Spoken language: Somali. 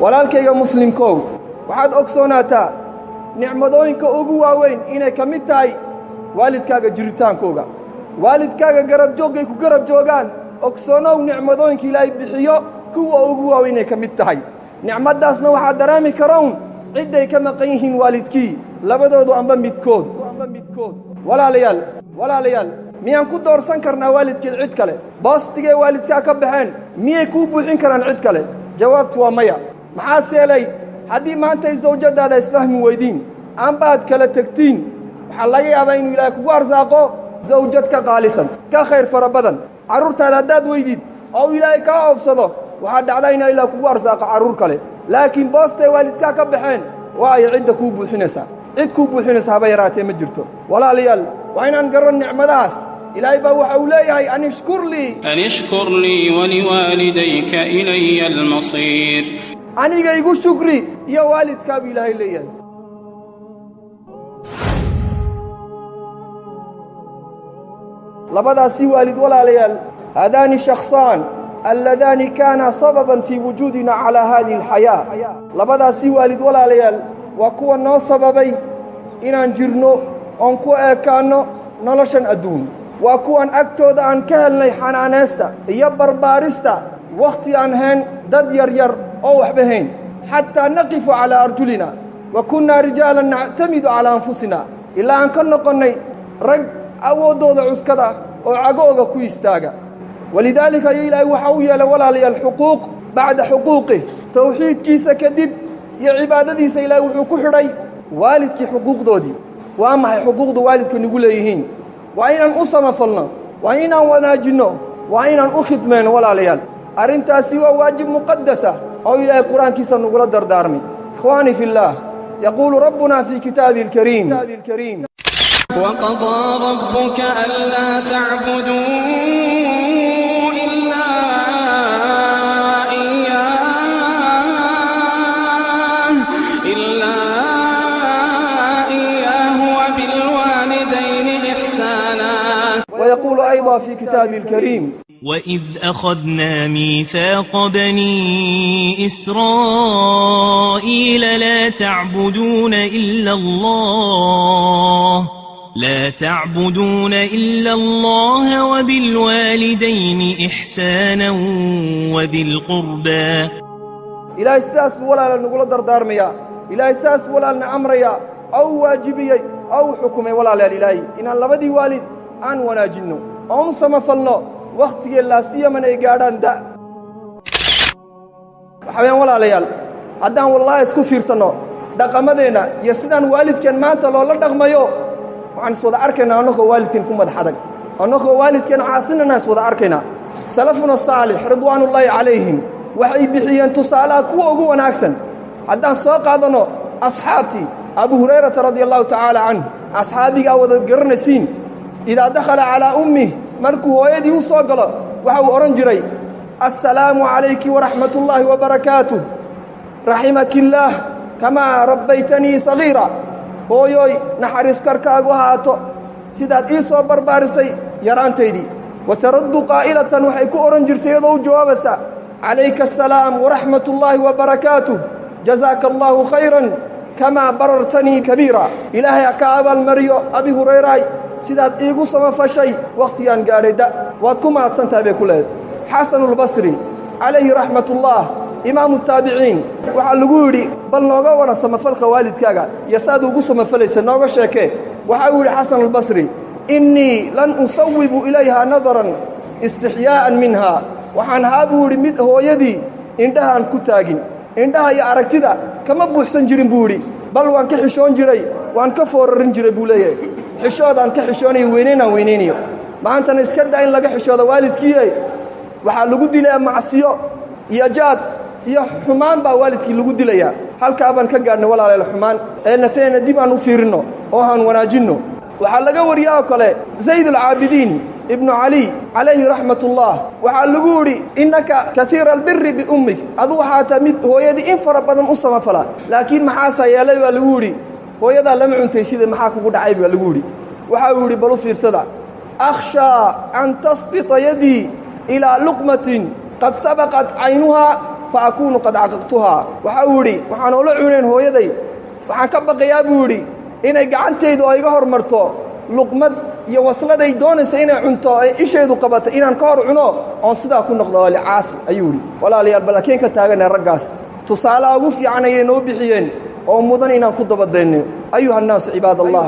walaalkayga muslimkow waxaad ogsoonataa nicmadooyinka ugu waaweyn inay ka mid tahay waalidkaaga jiritaankooga waalidkaaga garab joogay ku garab joogaan ogsoonow nicmadooyinka ilaahay bixiyo kuwa ugu waaweyn inay ka mid tahay nicmadaasna waxaa dareemi karown cidday ka maqan yihiin waalidkii labadoodu amba midkood walaalayaal miyaan ku doorsan karnaa waalidkeed cid kale boostigee waalidkaa ka baxeen miyay kuu buuxin karaan cid kale jawaabtu waa maya maxaa seelay haddii maantay zawjadaada isfahmi weydiin amba aad kala tegtiin waxaa laga yaabaa inuu ilaahay kugu arsaaqo zawjad ka qaalisan ka khayr fara badan carruurtaada haddaad weydid oo ilaahay kaa oobsado waxaa dhacdaa inaa ilaah kugu arsaaqo carruur kale laakiin boostay waalidkaa ka baxeen waayo cidda kuu buuxinaysaa cid kuu buuxinaysa haba yaraatee ma jirto walaalayaal waa inaan garan nicmadahaas ilaahay baa waxa uu leeyahay an ishkur lii waliwaalidayka ilaya almasiir aniga igu shukri iyo waalidkaabu ilaahay leeyahay labadaasi waalid walaalayaal hadaani shakhsaan alladaani kaana sababan fii wujuudina calaa haadihi alxayaa labadaasi waalid walaalayaal waa kuwa noo sababay inaan jirno oon ku eekaanno noloshan adduun waa kuwan agtooda aan ka helnay xanaanaysta iyo barbaarista wakhti aan hayn dad yaryar oo waxba hayn xataa naqifu calaa arjulina wa kunnaa rijaalan nactamidu calaa anfusina ilaa aan ka noqonnay rag awooddooda cuskada oo cagooga ku istaaga walidaalika ayuu ilaahay waxa u yeelay walaalayaal xuquuq bacda xuquuqih tawxiidkiisa kadib iyo cibaadadiisa ilaahay wuxuu ku xidhay waalidkii xuquuqdoodii waa maxay xuquuqda waalidka nagu leeyihiin waa inaan u samafalno waa inaan wanaajinno waa inaan u khidmayno walaalayaal arrintaasi waa waajib muqadasa oo ilaahay qur-aankiisa nagula dardaarmay ikhwaani fi اllaah yaquulu rabbuna fii kitaabihi اlkariim وقضى ربك ألا تعبدوا إلا إياه وبالوالدين إحسانا ويقول أيضا في كتابه الكريم وإذ أخذنا ميثاق بني إسرائيل لا تعبدون إلا الله وبالوالدين إحسانا وذي القربى إلهي ساس ولا نقول دردارميا إلهي ساس ولا نعمريا أو واجبي أو حكمي ولا لا إلهي إن لبدي والد أن وناجنو أو سمفلنا وقت لا سيما إيجادان دا حبيان ولا ليال هدان والله اسكو فيرسنو dhaqamadeena iyo sidaan waalidkeen maanta loola dhaqmayo waxaan iswada arkaynaa annagoo waalidkeen ku madaxadag annagoo waalidkeen caasinana iswada arkaynaa salafuna saalix ridwaanullaahi calayhim waxay bixiyeen tusaalaha kuwa ugu wanaagsan haddaan soo qaadano asxaabtii abu hurayrata radia allahu tacaala canhu asxaabigaa wada garanaysiin idaa dakhala calaa ummih markuu hooyadii u soo galo waxa uu odhan jiray assalaamu calayki waraxmatullaahi wabarakaatuh raximaki illaah kamaa rabbaytanii sagiira hooyoy naxariis karkaagu haato sidaad ii soo barbaarisay yaraantaydii wataraddu qaa'ilatan waxay ku odhan jirtay iyadoo u jawaabaysa calayka assalaam waraxmatullaahi wabarakaatuh jazaaka allaahu khayran kamaa barartanii kabiira ilaahay ha ka abaalmariyo abi hurayraay sidaad iigu samafashay wakhtigaan gaadhay da waad ku mahadsantahay bay ku leedahay xasanulbasri calayhi raxmatullaah imaamu taabiciin waxaa lagu yidhi bal nooga waran samafalka waalidkaaga iyo saad ugu samafalaysa nooga sheekee waxa uu yidhi xasanulbasri innii lan usawibu ilayha nadaran istixyaa'an minhaa waxaan haa buu yidhi mid hooyadii indhahaan ku taagin indhaha iyo aragtida kama buuxsan jirin buu yidhi bal waan ka xishoon jiray waan ka foorarin jiray buu leeyahay xishoodaan ka xishoonayo weynaynaan weynaynayo maantana iska daa in laga xishoodo waalidkiiye waxaa lagu dilayaa macsiyo iyo jaad iyo xumaan baa waalidkii lagu dilayaa halkaa baan ka gaadhnay walaalayaal xumaan ee nafeena dib aan u fiirinno oo aan wanaajinno waxaa laga wariyaa oo kale zayd alcaabidiin ibnu cali calayhi raxmatullaah waxaa lagu yidhi innaka kaiira albiri biummik adu waxaa taa mid hooyadii in fara badan u samafala laakiin maxaasaa yeelay baa lagu yidhi hooyadaa lama cuntay sida maxaa kugu dhacay baa lagu yidhi waxa uu yidhi bal u fiirsada akhshaa an tasbita yadii ilaa luqmatin qad sabaqat caynuhaa فأكون قد عققتها وحاولي وحان أولا عونين هو يدي وحان كبق يا بوري إنay gacantaydu ay iga hormarto luqmad iyo wasladay doonaysa inay cunto ay isheedu qabato inaan ka hor cuno oo sidaa ku noqdo wali caas ayuu yiri walaalayaal balaakiin ka taagan raggaas tusaale ugu fiican ay noo bixiyeen oo mudan inaan ku dabadayno ayuha الناس عباد الله